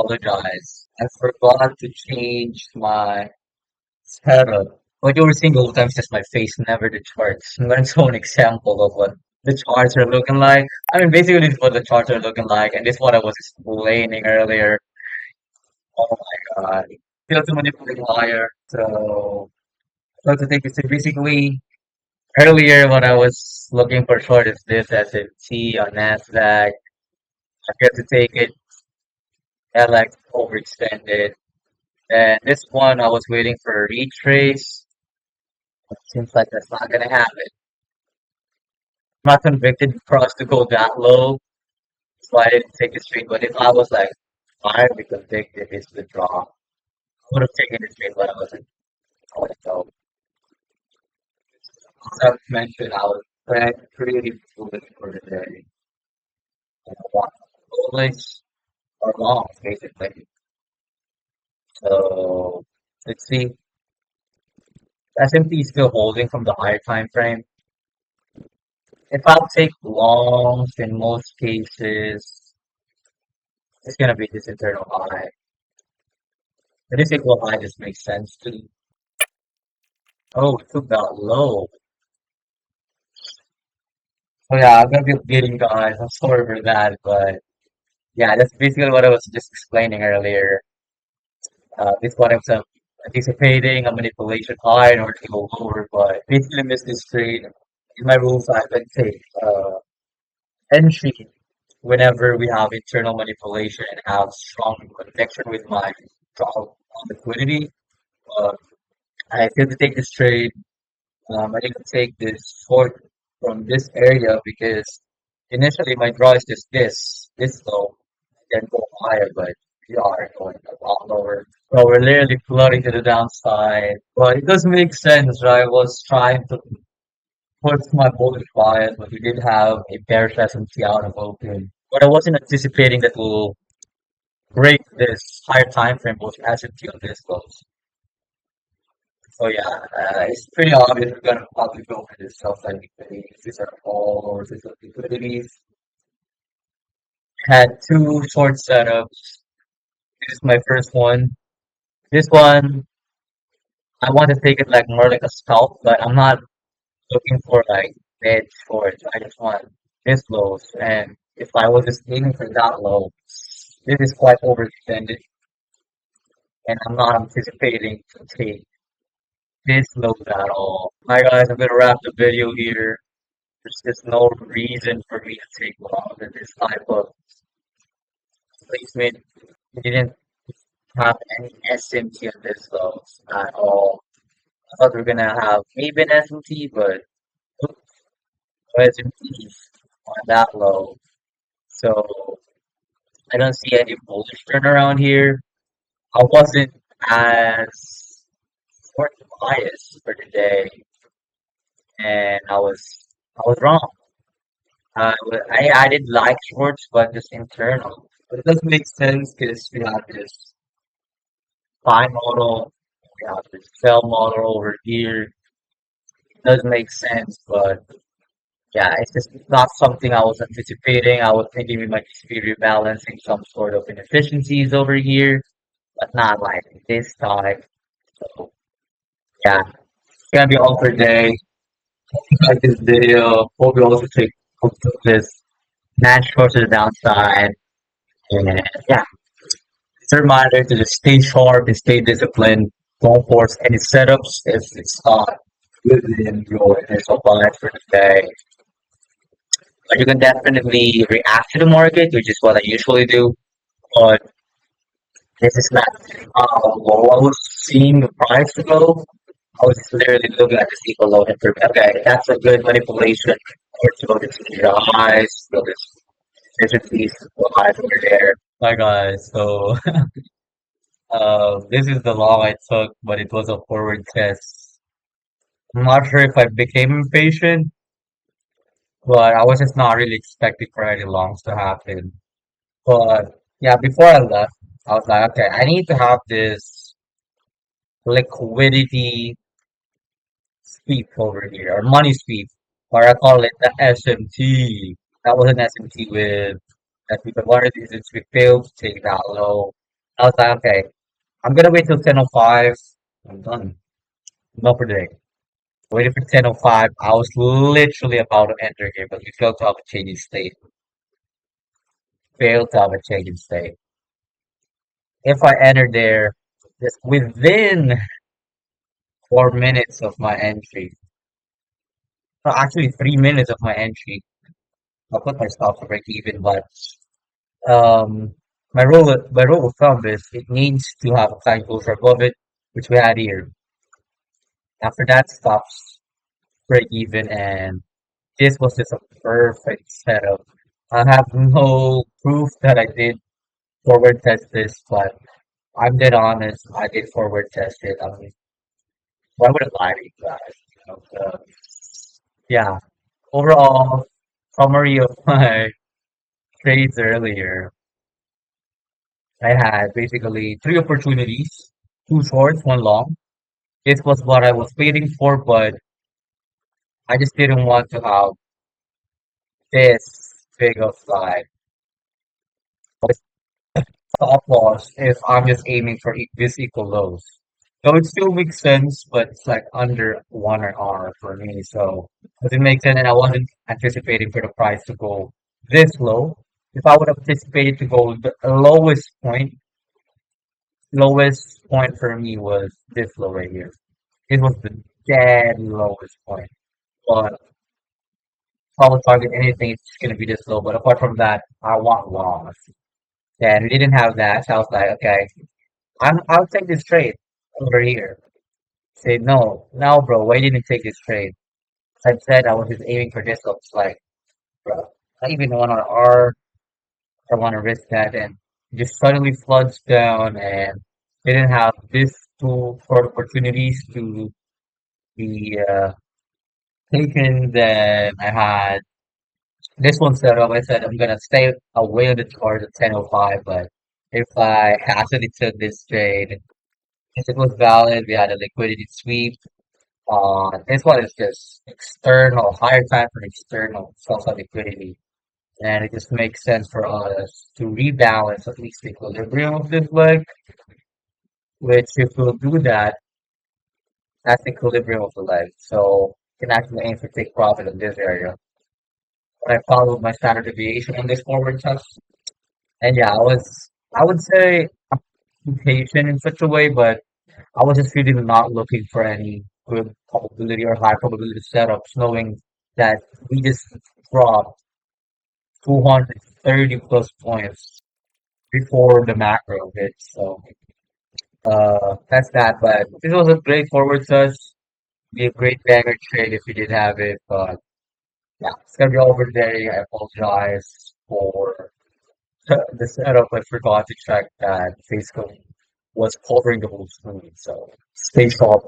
apologize. I forgot to change my setup. What you were seeing the whole time is just my face, never the charts. I'm going to show an example of what the charts are looking like. I mean, basically, this is what the charts are looking like, and this is what I was explaining earlier. Oh my God. Still to manipulate higher. So to take this, basically, earlier when I was looking for short is this S&P on NASDAQ. I get to take it, that like overextended. And this one, I was waiting for a retrace. Seems like that's not gonna happen. I'm not convicted for us to go that low, so I didn't take the trade. But if I was like finally convicted, it's the draw. I would have taken the trade, but I wasn't going to go. As I mentioned, I was pretty foolish for the day. And I want bullish or long, basically. So let's see. S&P is still holding from the higher time frame. If I'll take longs in most cases, it's gonna be this internal high. But this equal high just makes sense too. Oh, it took that low. So yeah, I'm gonna be getting guys. I'm sorry for that, but yeah, that's basically what I was just explaining earlier. This one I was anticipating a manipulation high in order to go lower, but basically missed this trade. In my rules, I would take entry whenever we have internal manipulation and have strong conviction with my draw on liquidity. Uh, I tend to take this trade. I didn't take this short from this area because initially my draw is just this low, and then go higher, but we are going a lot lower. So we're literally floating to the downside. But it does make sense, right? I was trying to push my bullish bias, but we did have a bearish S&P out of open. But I wasn't anticipating that we'll break this higher time frame, both S&P on this close. So yeah, it's pretty obvious we're gonna probably go for this sell side liquidities. These are all resistant liquidities. Had two short setups. This is my first one. This one, I want to take it like more like a scalp, but I'm not looking for like dead shorts. I just want this lows. And if I was just aiming for that low, this is quite overextended, and I'm not anticipating to take this low at all. Hi guys, I'm gonna wrap the video here. There's just no reason for me to take long in this type of placement. We didn't have any SMT on this low at all. I thought we were gonna have maybe an SMT, but no SMTs on that low. So I don't see any bullish turnaround here. I wasn't as short biased for today, and I was wrong. I added like shorts, but just internal. But it doesn't make sense because we have this buy model, we have this sell model over here. It does make sense, but yeah, it's just not something I was anticipating. I was thinking we might just be rebalancing some sort of inefficiencies over here, but not like this type. So yeah, it's gonna be all for today. Like this video. Hope you also took this match short to the downside. And yeah, it's a reminder to just stay sharp and stay disciplined. Don't force any setups if it's not within your initial bias for the day. But you can definitely react to the market, which is what I usually do. But this is not how low I was seeing the price to go. I was just literally looking at the equal low and okay, that's a good manipulation. Or to go to the highs, go to efficiencies, go highs over there. Hi guys, so this is the long I took, but it was a forward test. I'm not sure if I became impatient, but I was just not really expecting for any longs to happen. But yeah, before I left, I was like, okay, I need to have this liquidity sweep over here, or money sweep, or I call it the SMT. That was an SMT with S&P 500 since we failed to take that low. I was like, okay, I'm gonna wait till 10:05. I'm done. Not for the day. Waiting for 10:05. I was literally about to enter here, but we failed to have a changing state. Failed to have a changing state. If I enter there, just within 4 minutes of my entry, no, actually 3 minutes of my entry, I'll put my stop to break even, but um, my rule of thumb is it needs to have a client closer above it, which we had here. After that, stops break even, and this was just a perfect setup. I have no proof that I did forward test this, but I'm dead honest. I did forward test it. I mean, why would I lie to you guys? Yeah. Overall summary of my trades earlier. I had basically three opportunities, two shorts, one long. This was what I was waiting for, but I just didn't want to have this big of like stop loss if I'm just aiming for this equal lows. So it still makes sense, but it's like under 1 hour for me. So does it make sense? And I wasn't anticipating for the price to go this low. If I would have anticipated to go the lowest point for me was this low right here. It was the dead lowest point. But if I would target anything, it's gonna be this low. But apart from that, I want longs. And we didn't have that. So I was like, okay, I'll take this trade over here. Say no, no, bro. Why didn't you take this trade? I said I was just aiming for this. Looks like, bro. Not even 1 hour. I want to risk that, and it just suddenly floods down, and didn't have this two short opportunities to be taken. Then I had this one set up. I said I'm gonna stay away on the chart at 10:05, but if I actually took this trade, if it was valid, we had a liquidity sweep. This one is just external, higher time for external sell-side liquidity. And it just makes sense for us to rebalance at least the equilibrium of this leg, which if we'll do that, that's the equilibrium of the leg. So you can actually aim for take profit in this area. But I followed my standard deviation on this forward test. And yeah, I would say patient in such a way, but I was just really not looking for any good probability or high probability setups, knowing that we just dropped 230 plus points before the macro hit. So that's that. But this was a great forward touch. Be a great banger trade if you did have it. But yeah, it's gonna be over today. I apologize for the setup. I forgot to check that Facebook was covering the whole screen. So stay sharp.